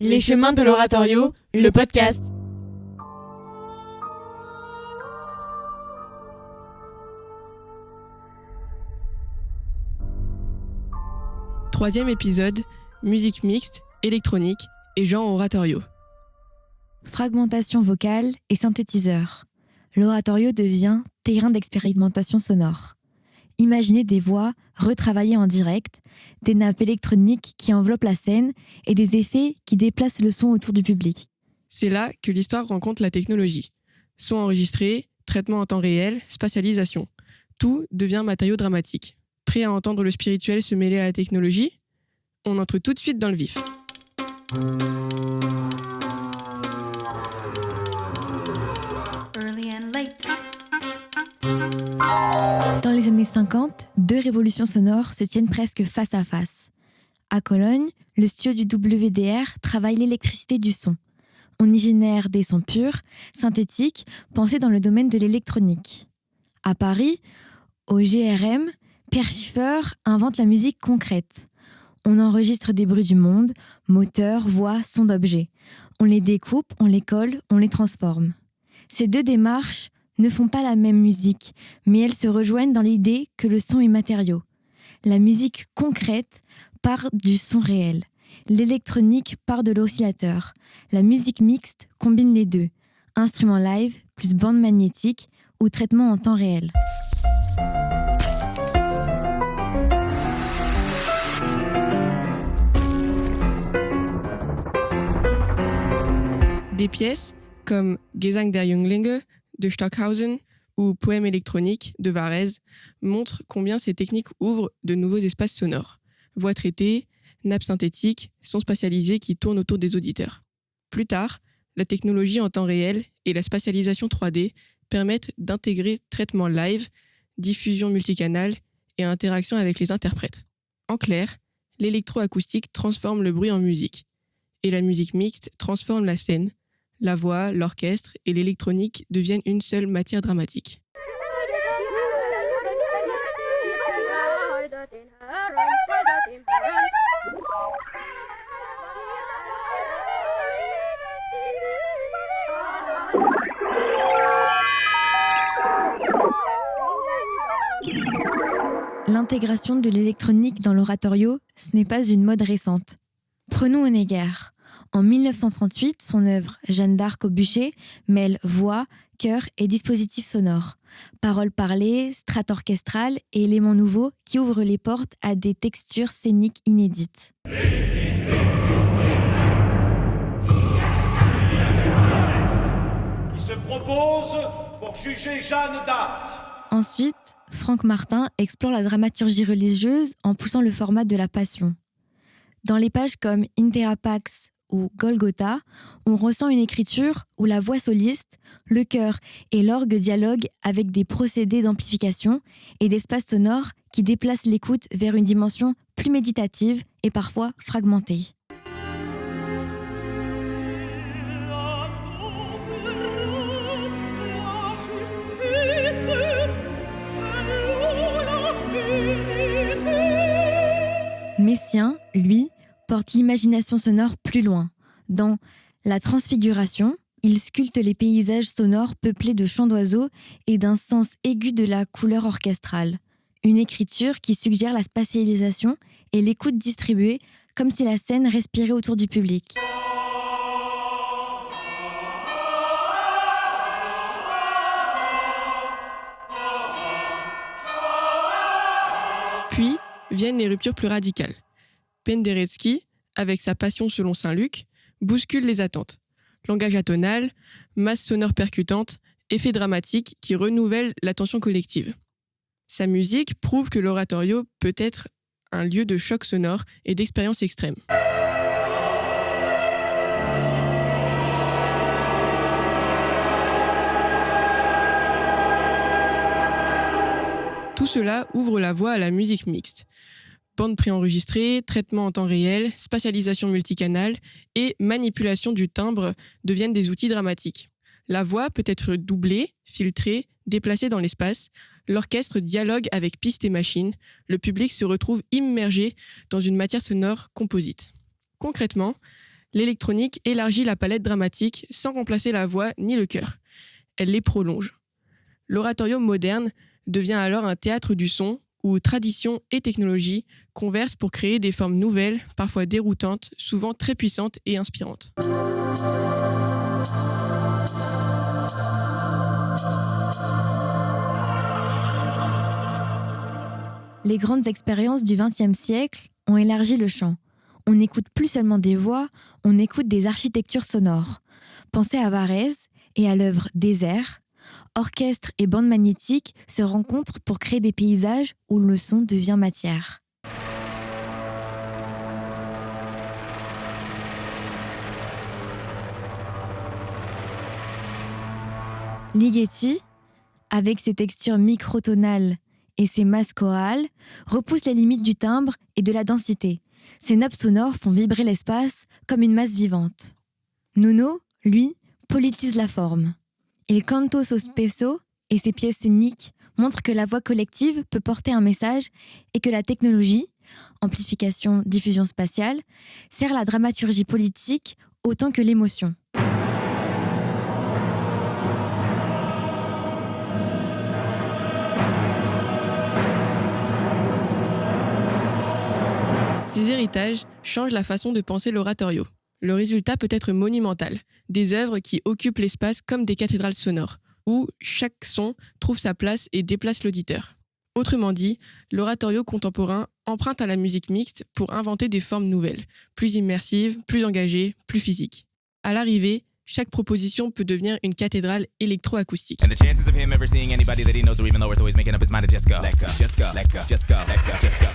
Les chemins de l'oratorio, le podcast. Troisième épisode, musique mixte, électronique et genre oratorio. Fragmentation vocale et synthétiseur. L'oratorio devient terrain d'expérimentation sonore. Imaginez des voix retravaillées en direct, des nappes électroniques qui enveloppent la scène et des effets qui déplacent le son autour du public. C'est là que l'histoire rencontre la technologie. Son enregistré, traitement en temps réel, spatialisation. Tout devient matériau dramatique. Prêt à entendre le spirituel se mêler à la technologie ? On entre tout de suite dans le vif. Early and late. Dans les années 50, deux révolutions sonores se tiennent presque face à face. À Cologne, le studio du WDR travaille l'électricité du son. On y génère des sons purs, synthétiques, pensés dans le domaine de l'électronique. À Paris, au GRM, Pierre Schiffer invente la musique concrète. On enregistre des bruits du monde, moteurs, voix, sons d'objets. On les découpe, on les colle, on les transforme. Ces deux démarches ne font pas la même musique, mais elles se rejoignent dans l'idée que le son est matériau. La musique concrète part du son réel. L'électronique part de l'oscillateur. La musique mixte combine les deux. Instrument live plus bande magnétique ou traitement en temps réel. Des pièces comme Gesang der Jünglinge de Stockhausen ou Poème électronique de Varèse montrent combien ces techniques ouvrent de nouveaux espaces sonores. Voix traitées, nappes synthétiques, sons spatialisés qui tournent autour des auditeurs. Plus tard, la technologie en temps réel et la spatialisation 3D permettent d'intégrer traitement live, diffusion multicanale et interaction avec les interprètes. En clair, l'électroacoustique transforme le bruit en musique et la musique mixte transforme la scène. La voix, l'orchestre et l'électronique deviennent une seule matière dramatique. L'intégration de l'électronique dans l'oratorio, ce n'est pas une mode récente. Prenons Honegger. En 1938, son œuvre « Jeanne d'Arc au bûcher » mêle voix, chœur et dispositifs sonores. Paroles parlées, strates orchestrales et éléments nouveaux qui ouvrent les portes à des textures scéniques inédites. Qui se propose pour juger Jeanne d'Arc. Ensuite, Franck Martin explore la dramaturgie religieuse en poussant le format de la passion. Dans les pages comme Intera Pax ou Golgotha, on ressent une écriture où la voix soliste, le chœur et l'orgue dialoguent avec des procédés d'amplification et d'espace sonore qui déplacent l'écoute vers une dimension plus méditative et parfois fragmentée. Messiaen, lui, porte l'imagination sonore plus loin. Dans La Transfiguration, il sculpte les paysages sonores peuplés de chants d'oiseaux et d'un sens aigu de la couleur orchestrale. Une écriture qui suggère la spatialisation et l'écoute distribuée comme si la scène respirait autour du public. Puis viennent les ruptures plus radicales. Penderecki, avec sa passion selon Saint-Luc, bouscule les attentes. Langage atonal, masse sonore percutante, effets dramatiques qui renouvellent l'attention collective. Sa musique prouve que l'oratorio peut être un lieu de choc sonore et d'expérience extrême. Tout cela ouvre la voie à la musique mixte. Bande préenregistrée, traitement en temps réel, spatialisation multicanale et manipulation du timbre deviennent des outils dramatiques. La voix peut être doublée, filtrée, déplacée dans l'espace. L'orchestre dialogue avec pistes et machines. Le public se retrouve immergé dans une matière sonore composite. Concrètement, L'électronique élargit la palette dramatique sans remplacer la voix ni le chœur. Elle les prolonge. L'oratorio moderne devient alors un théâtre du son où tradition et technologie conversent pour créer des formes nouvelles, parfois déroutantes, souvent très puissantes et inspirantes. Les grandes expériences du XXe siècle ont élargi le champ. On n'écoute plus seulement des voix, on écoute des architectures sonores. Pensez à Varèse et à l'œuvre Désert. Orchestre et bande magnétique se rencontrent pour créer des paysages où le son devient matière. Ligeti, avec ses textures microtonales et ses masses chorales, repousse les limites du timbre et de la densité. Ces nappes sonores font vibrer l'espace comme une masse vivante. Nuno, lui, politise la forme. Il canto sospeso et ses pièces scéniques montrent que la voix collective peut porter un message et que la technologie, amplification, diffusion spatiale, sert la dramaturgie politique autant que l'émotion. Ces héritages changent la façon de penser l'oratorio. Le résultat peut être monumental, des œuvres qui occupent l'espace comme des cathédrales sonores, où chaque son trouve sa place et déplace l'auditeur. Autrement dit, l'oratorio contemporain emprunte à la musique mixte pour inventer des formes nouvelles, plus immersives, plus engagées, plus physiques. À l'arrivée, chaque proposition peut devenir une cathédrale électroacoustique. And the chances of him ever seeing anybody that he knows or even lower, so he's making up his mind to just go. Let go, just go, let go, just go, let go, just go.